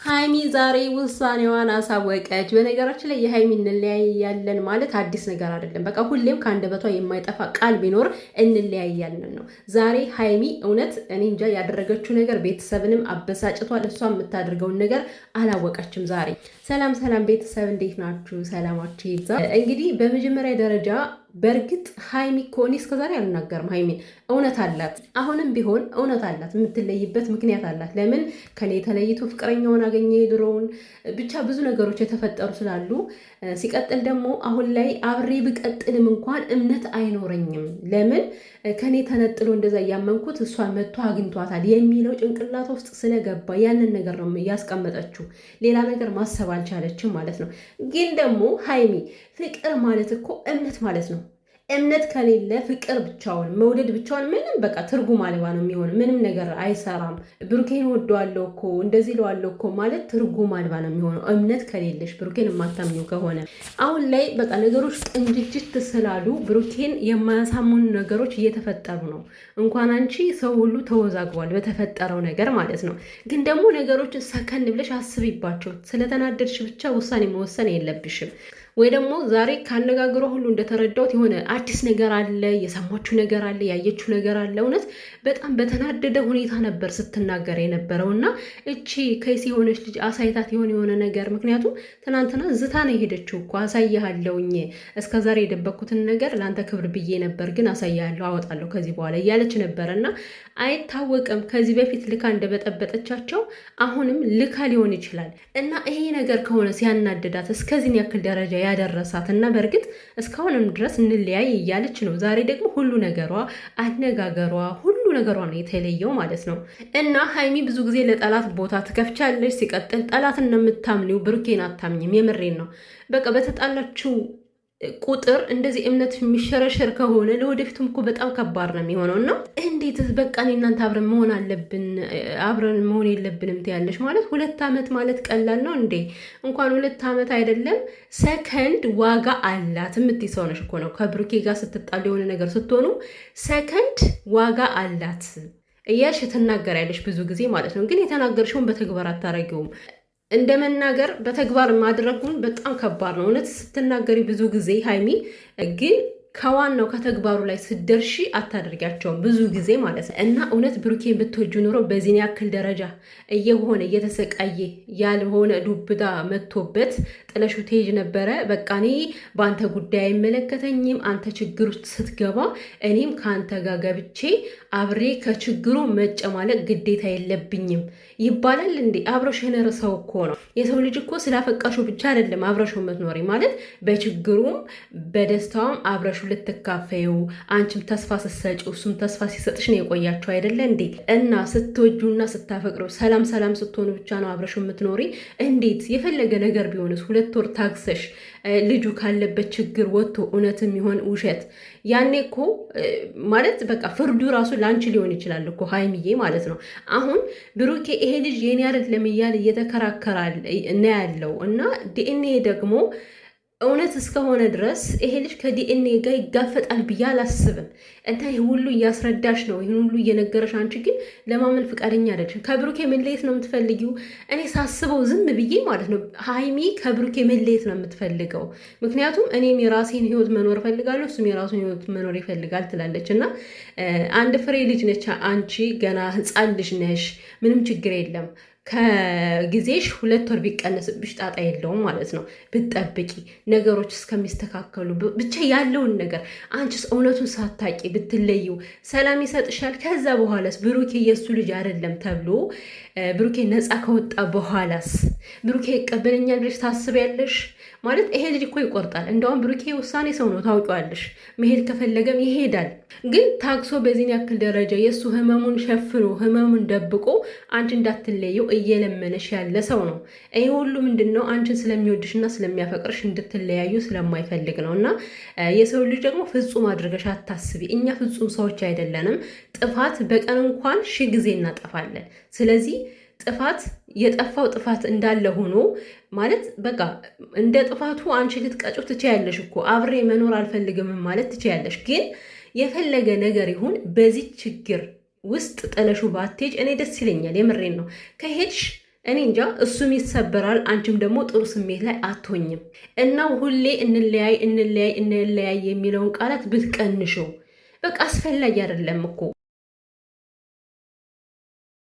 ሃይሚ ዛሬ ውሳኔዋን አሳወቀች። በነገራችን ላይ የሃይሚ እንለያያለን ማለት አዲስ ነገር አይደለም። በቃ ሁሌም ከአንደበቷ የማይጠፋ ቃል ቢኖር እንለያያለን ነው። ዛሬ ሃይሚ እውነት እኔ እንጃ ያደረገችው ነገር ቤተሰብንም አበሳጭቷል። እሷ የምታደርገውን ነገር አላወቀችም። ዛሬ ሰላም ቤተሰብ እንዴት ናችሁ? ሰላማችሁ ይብዛ። እንግዲህ በመጀመሪያ ደረጃ በእርግጥ ሃይሚ እኮ እኔ እስከዛሬ አልናገርም። ሃይሚ እውነት አላት፣ አሁንም ቢሆን እውነት አላት። የምትለይበት ምክንያት አላት። ለምን ከኔ ተለይቶ ፍቅረኛውን አገኘ ድሮውን፣ ብቻ ብዙ ነገሮች የተፈጠሩ ስላሉ፣ ሲቀጥል ደግሞ አሁን ላይ አብሬ ብቀጥልም እንኳን እምነት አይኖረኝም። ለምን ከኔ ተነጥሎ እንደዛ እያመንኩት እሷን መጥቶ አግኝቷታል የሚለው ጭንቅላቷ ውስጥ ስለገባ ያንን ነገር ነው ያስቀመጠችው። ሌላ ነገር ማሰብ አልቻለችም ማለት ነው። ግን ደግሞ ሃይሚ ፍቅር ማለት እኮ እምነት ማለት ነው። እምነት ከሌለ ፍቅር ብቻውን መውደድ ብቻውን ምንም በቃ ትርጉም አልባ ነው የሚሆን። ምንም ነገር አይሰራም። ብሩኬን ወደዋለሁ እኮ እንደዚህ ለዋለሁ እኮ ማለት ትርጉም አልባ ነው የሚሆነው እምነት ከሌለሽ፣ ብሩኬን የማታምኚው ከሆነ። አሁን ላይ በቃ ነገሮች ቅንጅጅት ስላሉ ብሩኬን የማያሳምኑ ነገሮች እየተፈጠሩ ነው። እንኳን አንቺ ሰው ሁሉ ተወዛግቧል በተፈጠረው ነገር ማለት ነው። ግን ደግሞ ነገሮችን ሰከን ብለሽ አስቢባቸው። ስለተናደድሽ ብቻ ውሳኔ መወሰን የለብሽም። ወይ ደግሞ ዛሬ ካነጋግሯ ሁሉ እንደተረዳሁት የሆነ አዲስ ነገር አለ፣ የሰማችሁ ነገር አለ፣ ያየችው ነገር አለ። እውነት በጣም በተናደደ ሁኔታ ነበር ስትናገር የነበረው እና እቺ ከይሲ የሆነች ልጅ አሳይታት የሆነ ነገር። ምክንያቱም ትናንትና ዝታ ነው የሄደችው እኮ አሳያለሁኝ፣ እስከዛሬ የደበኩትን ነገር ለአንተ ክብር ብዬ ነበር፣ ግን አሳያለሁ፣ አወጣለሁ ከዚህ በኋላ እያለች ነበረ እና አይታወቅም ከዚህ በፊት ልካ እንደበጠበጠቻቸው አሁንም ልካ ሊሆን ይችላል። እና ይሄ ነገር ከሆነ ሲያናደዳት እስከዚህን ያክል ደረጃ ያደረሳት እና በእርግጥ እስካሁንም ድረስ እንለያይ እያለች ነው። ዛሬ ደግሞ ሁሉ ነገሯ፣ አነጋገሯ፣ ሁሉ ነገሯ ነው የተለየው ማለት ነው። እና ሃይሚ ብዙ ጊዜ ለጠላት ቦታ ትከፍቻለች። ሲቀጥል ጠላትን ነው የምታምኒው፣ ብሩኬን አታምኝም። የምሬን ነው። በቃ በተጣላችው ቁጥር እንደዚህ እምነት የሚሸረሸር ከሆነ ለወደፊቱም እኮ በጣም ከባድ ነው የሚሆነው። እና እንዴት በቃ እኔ እናንተ አብረን መሆን አለብን አብረን መሆን የለብንም ትያለሽ ማለት 2 ዓመት ማለት ቀላል ነው እንዴ? እንኳን 2 ዓመት አይደለም ሰከንድ ዋጋ አላት የምትይ ሰው ነሽ እኮ ነው። ከብሩኬ ጋር ስትጣሉ የሆነ ነገር ስትሆኑ ሰከንድ ዋጋ አላት እያልሽ ትናገሪያለሽ ብዙ ጊዜ ማለት ነው። ግን የተናገርሽውን በተግባር አታረጊውም። እንደ መናገር በተግባር ማድረጉን በጣም ከባድ ነው። እውነት ስትናገሪ ብዙ ጊዜ ሃይሚ ግን ከዋናው ከተግባሩ ላይ ስትደርሺ አታደርጊያቸውም ብዙ ጊዜ ማለት ነው። እና እውነት ብሩኬን ብትወጁ ኑሮ በዚህን ያክል ደረጃ እየሆነ እየተሰቃየ ያልሆነ ዱብዳ መጥቶበት ጥለሹ ትሄጅ ነበረ። በቃ እኔ በአንተ ጉዳይ አይመለከተኝም፣ አንተ ችግር ውስጥ ስትገባ እኔም ከአንተ ጋር ገብቼ አብሬ ከችግሩ መጨማለቅ ግዴታ የለብኝም ይባላል እንዴ? አብረሽ የነረሰው እኮ ነው። የሰው ልጅ እኮ ስላፈቃሽው ብቻ አይደለም አብረሽው የምትኖሪ ማለት በችግሩም በደስታውም አብረሹ ልትካፈዩ፣ አንቺም ተስፋ ስትሰጪው እሱም ተስፋ ሲሰጥሽ ነው የቆያቸው አይደለ እንዴ? እና ስትወጁና ስታፈቅረው ሰላም ስትሆኑ ብቻ ነው አብረሽው የምትኖሪ? እንዴት የፈለገ ነገር ቢሆንስ 2 ወር ታግሰሽ ልጁ ካለበት ችግር ወጥቶ እውነትም ይሆን ውሸት ያኔ እኮ ማለት በቃ ፍርዱ ራሱ ላንቺ ሊሆን ይችላል እኮ ሃይሚዬ ማለት ነው። አሁን ብሩኬ ይሄ ልጅ የኔ አይደለም እያለ እየተከራከራል እና ያለው እና ዲኤንኤ ደግሞ እውነት እስከሆነ ድረስ ይሄ ልጅ ከዲኤንኤ ጋር ይጋፈጣል ብዬ አላስብም። እና ይህ ሁሉ እያስረዳሽ ነው፣ ይህን ሁሉ እየነገረሽ፣ አንቺ ግን ለማመን ፍቃደኛ አይደለሽም። ከብሩኬ መለየት ነው የምትፈልጊው። እኔ ሳስበው ዝም ብዬ ማለት ነው ሃይሚ ከብሩኬ መለየት ነው የምትፈልገው። ምክንያቱም እኔም የራሴን ህይወት መኖር እፈልጋለሁ፣ እሱም የራሱን ህይወት መኖር ይፈልጋል ትላለች። እና አንድ ፍሬ ልጅ ነች፣ አንቺ ገና ህፃን ልጅ ነሽ። ምንም ችግር የለም ከጊዜሽ 2 ወር ቢቀነስብሽ ጣጣ የለውም ማለት ነው። ብትጠብቂ ነገሮች እስከሚስተካከሉ ብቻ ያለውን ነገር አንቺስ እውነቱን ሳታቂ ብትለዩ ሰላም ይሰጥሻል። ከዛ በኋላስ ብሩኬ የእሱ ልጅ አይደለም ተብሎ ብሩኬ ነፃ ከወጣ በኋላስ ብሩኬ ይቀበለኛል ብለሽ ታስቢያለሽ? ማለት ይሄ ልጅ እኮ ይቆርጣል። እንደውም ብሩኬ ውሳኔ ሰው ነው ታውቂዋለሽ። መሄድ ከፈለገም ይሄዳል። ግን ታግሶ በዚህን ያክል ደረጃ የእሱ ህመሙን ሸፍኖ ህመሙን ደብቆ አንቺ እንዳትለየው እየለመነሽ ያለ ሰው ነው። ይሄ ሁሉ ምንድን ነው? አንቺን ስለሚወድሽና ስለሚያፈቅርሽ እንድትለያዩ ስለማይፈልግ ነው። እና የሰው ልጅ ደግሞ ፍጹም አድርገሽ አታስቢ። እኛ ፍጹም ሰዎች አይደለንም። ጥፋት በቀን እንኳን 1000 ጊዜ እናጠፋለን። ስለዚህ የጠፋው ጥፋት እንዳለ ሆኖ ማለት በቃ እንደ ጥፋቱ አንቺ ልትቀጪው ትችያለሽ እኮ አብሬ መኖር አልፈልግም ማለት ትችያለሽ። ግን የፈለገ ነገር ይሁን በዚህ ችግር ውስጥ ጥለሹ ባትሄጅ እኔ ደስ ይለኛል። የምሬን ነው። ከሄድሽ እኔ እንጃ እሱም ይሰበራል፣ አንቺም ደግሞ ጥሩ ስሜት ላይ አትሆኝም። እና ሁሌ እንለያይ እንለያይ እንለያይ የሚለውን ቃላት ብትቀንሽው በቃ አስፈላጊ አይደለም እኮ።